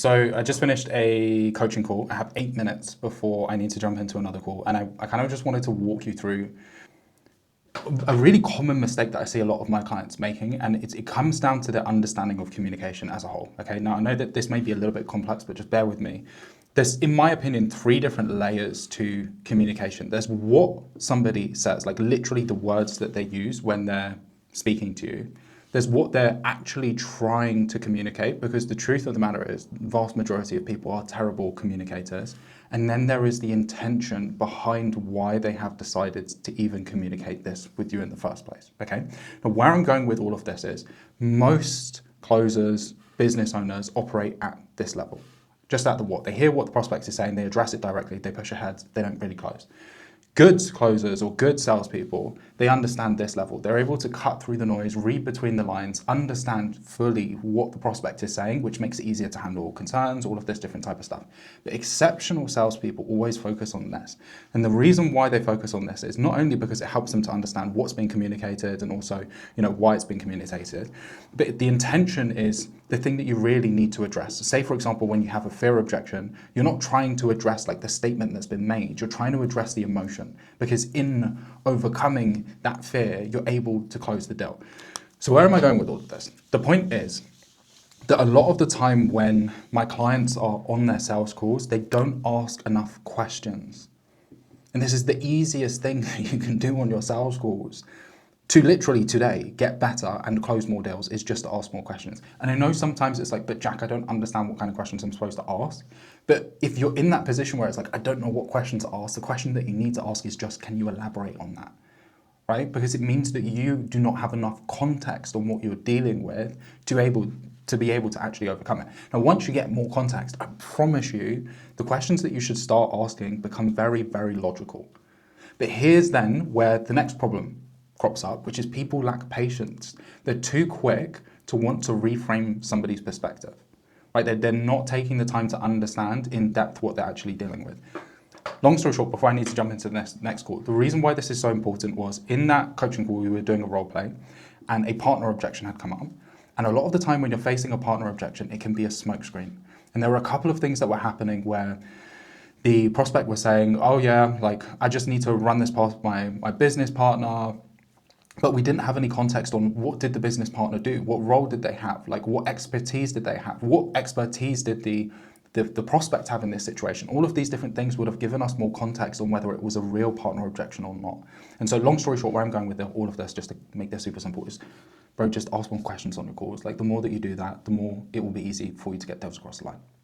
So I just finished a coaching call. I have 8 minutes before I need to jump into another call. And I kind of just wanted to walk you through a really common mistake that I see a lot of my clients making. And it comes down to their understanding of communication as a whole. Okay, now I know that this may be a little bit complex, but just bear with me. There's, in my opinion, three different layers to communication. There's what somebody says, like literally the words that they use when they're speaking to you. There's what they're actually trying to communicate, because the truth of the matter is the vast majority of people are terrible communicators. And then there is the intention behind why they have decided to even communicate this with you in the first place. Okay. Now, where I'm going with all of this is most closers, business owners operate at this level. Just at the what. They hear what the prospect is saying, they address it directly, they push ahead, they don't really close. Good closers or good salespeople, they understand this level. They're able to cut through the noise, read between the lines, understand fully what the prospect is saying, which makes it easier to handle concerns, all of this different type of stuff. But exceptional salespeople always focus on this. And the reason why they focus on this is not only because it helps them to understand what's being communicated and also, why it's been communicated, but the intention is the thing that you really need to address. So say, for example, when you have a fear objection, you're not trying to address like the statement that's been made, you're trying to address the emotion, because in overcoming that fear, you're able to close the deal. So where am I going with all of this? The point is that a lot of the time when my clients are on their sales calls, they don't ask enough questions. And this is the easiest thing that you can do on your sales calls to literally today get better and close more deals, is just to ask more questions. And I know sometimes it's like, but Jack, I don't understand what kind of questions I'm supposed to ask. But if you're in that position where it's like, I don't know what question to ask, the question that you need to ask is just, can you elaborate on that? Right? Because it means that you do not have enough context on what you're dealing with to be able to actually overcome it. Now, once you get more context, I promise you, the questions that you should start asking become very, very logical. But here's then where the next problem crops up, which is people lack patience. They're too quick to want to reframe somebody's perspective, right? They're not taking the time to understand in depth what they're actually dealing with. Long story short, before I need to jump into the next call, the reason why this is so important was in that coaching call, we were doing a role play and a partner objection had come up. And a lot of the time when you're facing a partner objection, it can be a smokescreen. And there were a couple of things that were happening where the prospect was saying, oh yeah, like I just need to run this past my business partner. But we didn't have any context on what did the business partner do? What role did they have? Like what expertise did they have? What expertise did the prospect have in this situation? All of these different things would have given us more context on whether it was a real partner objection or not. And so long story short, where I'm going with all of this, just to make this super simple, is, bro, just ask more questions on your calls. Like the more that you do that, the more it will be easy for you to get deals across the line.